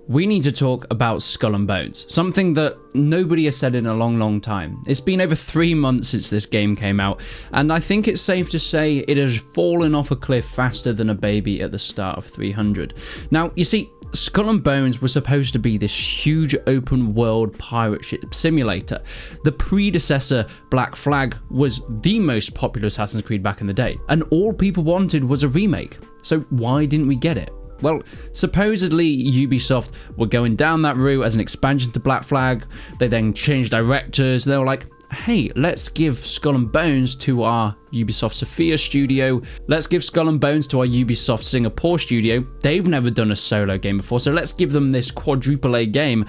we need to talk about Skull and Bones, something that nobody has said in a long time. It's been over 3 months since this game came out, and I think it's safe to say it has fallen off a cliff faster than a baby at the start of 300. Now, you see, Skull and Bones was supposed to be this huge open world pirate ship simulator. The predecessor, Black Flag, was the most popular Assassin's Creed back in the day, and all people wanted was a remake. So why didn't we get it? Well, supposedly Ubisoft were going down that route as an expansion to Black Flag. They then changed directors. They were like, hey, let's give Skull and Bones to our Ubisoft Sofia studio. Let's give Skull and Bones to our Ubisoft Singapore studio. They've never done a solo game before, so let's give them this quadruple A game.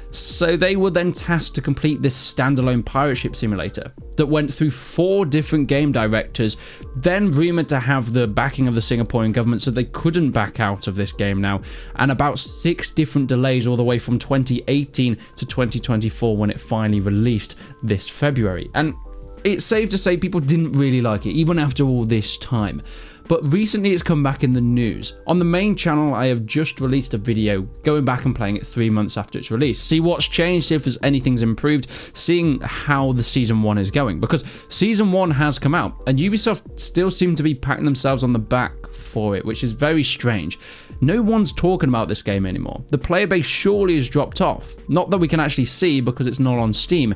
So they were then tasked to complete this standalone pirate ship simulator that went through 4 different game directors, then rumoured to have the backing of the Singaporean government so they couldn't back out of this game now, and about 6 different delays all the way from 2018 to 2024 when it finally released this February. And it's safe to say people didn't really like it, even after all this time. But recently it's come back in the news. On the main channel, I have just released a video going back and playing it 3 months after its release. See what's changed, see if there's anything's improved, seeing how the Season 1 is going. Because Season 1 has come out, and Ubisoft still seem to be patting themselves on the back for it, which is very strange. No one's talking about this game anymore. The player base surely has dropped off. Not that we can actually see because it's not on Steam.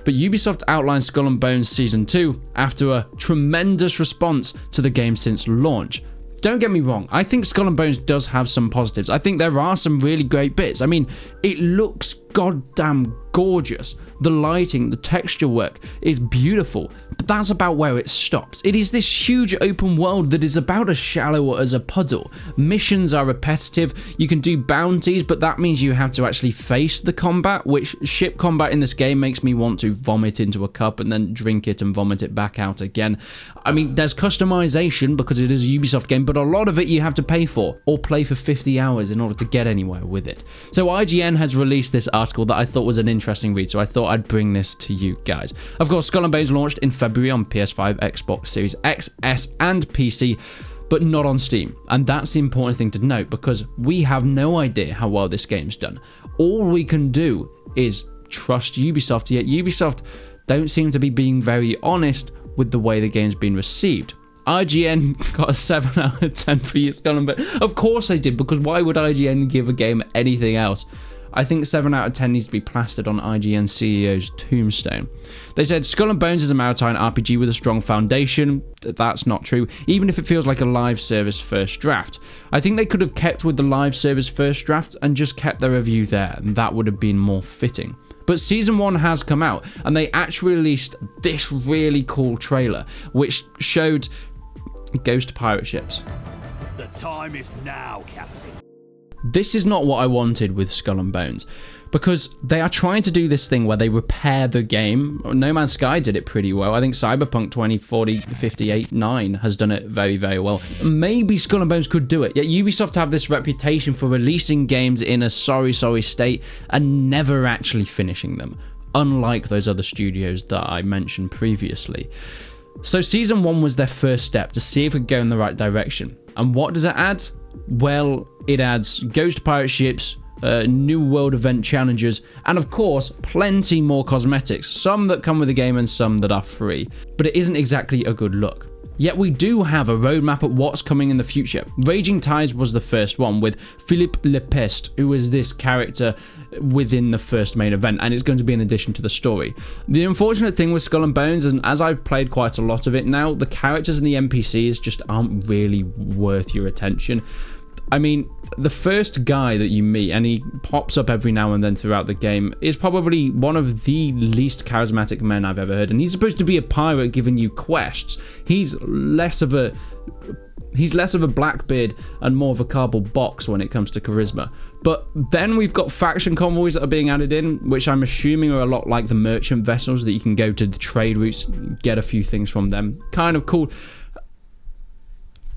But Ubisoft outlined Skull and Bones Season 2 after a tremendous response to the game since launch. Don't get me wrong, I think Skull and Bones does have some positives. I think there are some really great bits. I mean, it looks goddamn gorgeous. The lighting, the texture work is beautiful, but that's about where it stops. It is this huge open world that is about as shallow as a puddle. Missions are repetitive, you can do bounties, but that means you have to actually face the combat, which ship combat in this game makes me want to vomit into a cup and then drink it and vomit it back out again. I mean, there's customization because it is a Ubisoft game, but a lot of it you have to pay for or play for 50 hours in order to get anywhere with it. So IGN has released this article that I thought was an interesting read, so I thought I'd bring this to you guys. Of course, Skull and Bones launched in February on PS5, Xbox Series X, S, and PC, but not on Steam. And that's the important thing to note because we have no idea how well this game's done. All we can do is trust Ubisoft, yet Ubisoft don't seem to be being very honest with the way the game's been received. IGN got a 7 out of 10 for you, Skull and Bones. Of course they did, because why would IGN give a game anything else? I think 7 out of 10 needs to be plastered on IGN CEO's tombstone. They said Skull and Bones is a maritime RPG with a strong foundation. That's not true, even if it feels like a live service first draft. I think they could have kept with the live service first draft and just kept their review there, and that would have been more fitting. But Season 1 has come out, and they actually released this really cool trailer, which showed ghost pirate ships. The time is now, Captain. This is not what I wanted with Skull and Bones, because they are trying to do this thing where they repair the game. No Man's Sky did it pretty well. I think Cyberpunk 2048-9 has done it very well. Maybe Skull and Bones could do it, yet Ubisoft have this reputation for releasing games in a sorry state and never actually finishing them, unlike those other studios that I mentioned previously. So Season 1 was their first step to see if it could go in the right direction. And what does it add? Well, it adds ghost pirate ships, new world event challenges, and of course, plenty more cosmetics, some that come with the game and some that are free. But it isn't exactly a good look. Yet we do have a roadmap at what's coming in the future. Raging Tides was the first one with Philippe Lepeste, who is this character within the first main event, and it's going to be an addition to the story. The unfortunate thing with Skull and Bones, and as I've played quite a lot of it now, the characters and the NPCs just aren't really worth your attention. I mean, the first guy that you meet, and he pops up every now and then throughout the game, is probably one of the least charismatic men I've ever heard. And he's supposed to be a pirate giving you quests. He's less of a Blackbeard and more of a cardboard box when it comes to charisma. But then we've got faction convoys that are being added in, which I'm assuming are a lot like the merchant vessels that you can go to the trade routes, get a few things from them. Kind of cool.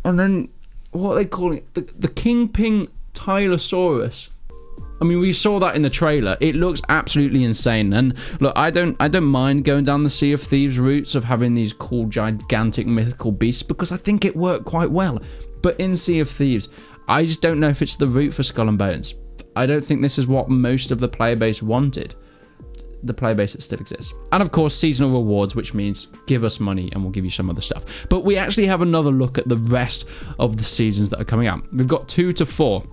And then what are they calling it? The Kingpin Tylosaurus. I mean, we saw that in the trailer. It looks absolutely insane. And look, I don't mind going down the Sea of Thieves routes of having these cool, gigantic, mythical beasts because I think it worked quite well. But in Sea of Thieves, I just don't know if it's the route for Skull and Bones. I don't think this is what most of the player base wanted. The player base that still exists. And of course, seasonal rewards, which means give us money and we'll give you some other stuff. But we actually have another look at the rest of the seasons that are coming out. We've got 2 to 4.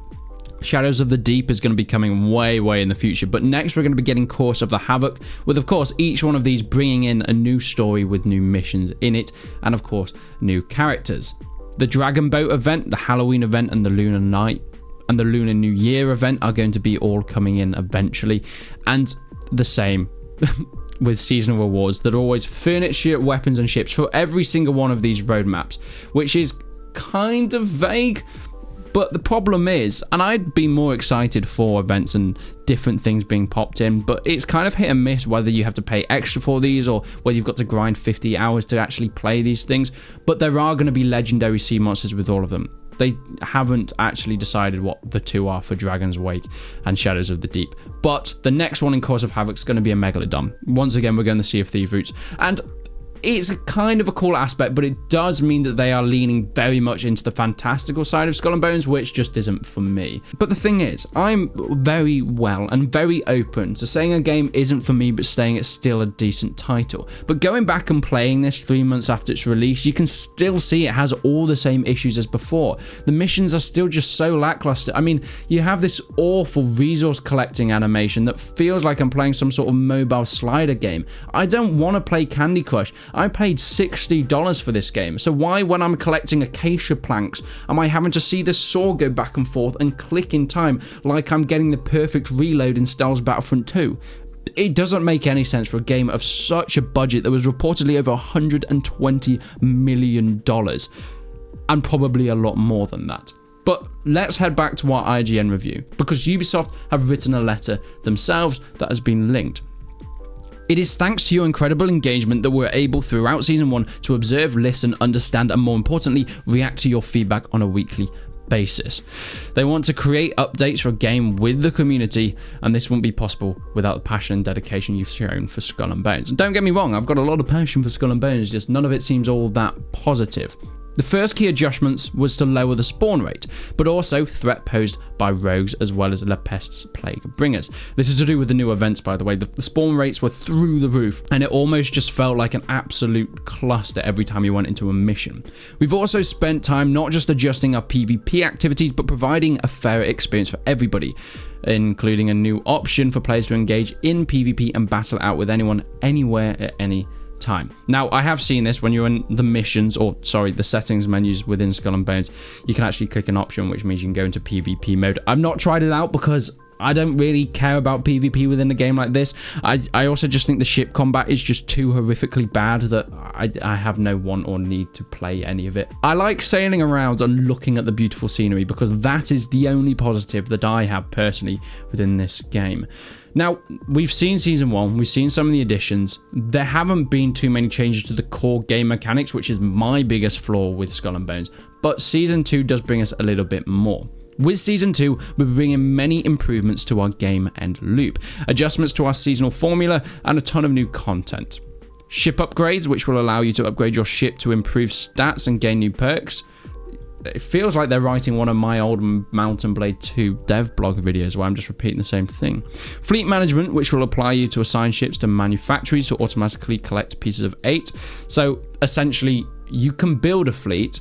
Shadows of the Deep is going to be coming way in the future, but next we're going to be getting Course of the Havoc, with of course each one of these bringing in a new story with new missions in it, and of course new characters. The Dragon Boat event, the Halloween event, and the Lunar Night and the Lunar New Year event are going to be all coming in eventually, and the same with seasonal rewards that are always furniture, weapons, and ships for every single one of these roadmaps, which is kind of vague. But the problem is, and I'd be more excited for events and different things being popped in, but it's kind of hit and miss whether you have to pay extra for these or whether you've got to grind 50 hours to actually play these things. But there are going to be legendary sea monsters with all of them. They haven't actually decided what the 2 are for Dragon's Wake and Shadows of the Deep. But the next one in Course of Havoc is going to be a Megalodon. Once again, we're going to Sea of Thieves routes. And it's kind of a cool aspect, but it does mean that they are leaning very much into the fantastical side of Skull and Bones, which just isn't for me. But the thing is, I'm very open to saying a game isn't for me, but saying it's still a decent title. But going back and playing this 3 months after its release, you can still see it has all the same issues as before. The missions are still just so lackluster. I mean, you have this awful resource collecting animation that feels like I'm playing some sort of mobile slider game. I don't want to play Candy Crush. I paid $60 for this game, so why, when I'm collecting acacia planks, am I having to see this saw go back and forth and click in time like I'm getting the perfect reload in Star Wars Battlefront 2? It doesn't make any sense for a game of such a budget that was reportedly over $120 million, and probably a lot more than that. But let's head back to our IGN review, because Ubisoft have written a letter themselves that has been linked. It is thanks to your incredible engagement that we're able throughout Season 1 to observe, listen, understand, and more importantly, react to your feedback on a weekly basis. They want to create updates for a game with the community, and this wouldn't be possible without the passion and dedication you've shown for Skull and Bones. And don't get me wrong, I've got a lot of passion for Skull and Bones, just none of it seems all that positive. The first key adjustments was to lower the spawn rate, but also threat posed by rogues as well as La Peste's plague bringers. This is to do with the new events, by the way. The spawn rates were through the roof, and it almost just felt like an absolute cluster every time you went into a mission. We've also spent time not just adjusting our PvP activities, but providing a fairer experience for everybody, including a new option for players to engage in PvP and battle out with anyone, anywhere, at any time. Now, I have seen this when you're in the missions, the settings menus within Skull and Bones. You can actually click an option, which means you can go into PvP mode. I've not tried it out because I don't really care about PvP within a game like this. I also just think the ship combat is just too horrifically bad that I have no want or need to play any of it. I like sailing around and looking at the beautiful scenery because that is the only positive that I have personally within this game. Now, we've seen Season 1, we've seen some of the additions. There haven't been too many changes to the core game mechanics, which is my biggest flaw with Skull and Bones, but Season 2 does bring us a little bit more. With Season 2, we're bringing many improvements to our game end loop, adjustments to our seasonal formula, and a ton of new content. Ship upgrades, which will allow you to upgrade your ship to improve stats and gain new perks. It feels like they're writing one of my old Mountain Blade 2 dev blog videos where I'm just repeating the same thing. Fleet management, which will apply you to assign ships to manufactories to automatically collect pieces of 8. So essentially, you can build a fleet,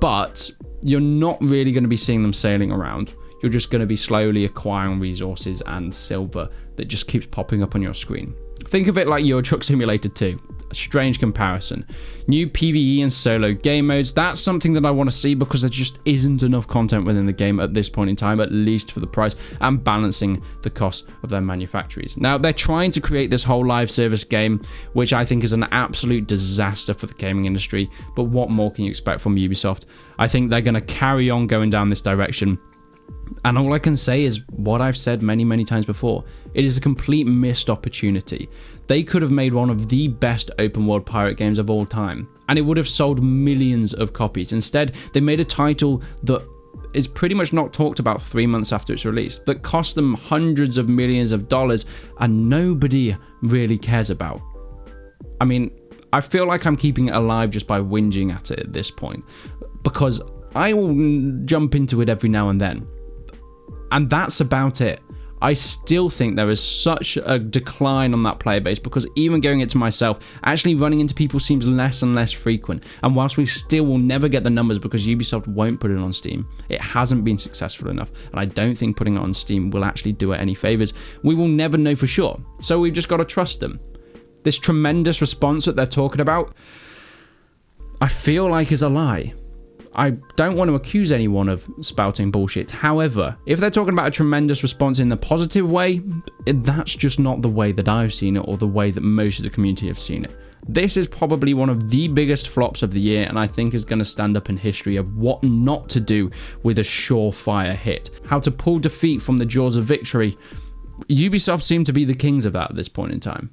but you're not really going to be seeing them sailing around. You're just going to be slowly acquiring resources and silver that just keeps popping up on your screen. Think of it like Euro Truck Simulator 2. A strange comparison. New PvE and solo game modes, that's something that I want to see because there just isn't enough content within the game at this point in time, at least for the price, and balancing the cost of their manufactories. Now, they're trying to create this whole live service game, which I think is an absolute disaster for the gaming industry, but what more can you expect from Ubisoft? I think they're going to carry on going down this direction. And all I can say is what I've said many times before. It is a complete missed opportunity. They could have made one of the best open world pirate games of all time, and it would have sold millions of copies. Instead, they made a title that is pretty much not talked about 3 months after its release, that cost them hundreds of millions of dollars and nobody really cares about. I mean, I feel like I'm keeping it alive just by whinging at it at this point, because I will jump into it every now and then. And that's about it. I still think there is such a decline on that player base because even going into myself, actually running into people seems less and less frequent. And whilst we still will never get the numbers because Ubisoft won't put it on Steam, it hasn't been successful enough. And I don't think putting it on Steam will actually do it any favors. We will never know for sure. So we've just got to trust them. This tremendous response that they're talking about, I feel like is a lie. I don't want to accuse anyone of spouting bullshit. However, if they're talking about a tremendous response in the positive way, that's just not the way that I've seen it or the way that most of the community have seen it. This is probably one of the biggest flops of the year, and I think is going to stand up in history of what not to do with a surefire hit. How to pull defeat from the jaws of victory. Ubisoft seem to be the kings of that at this point in time.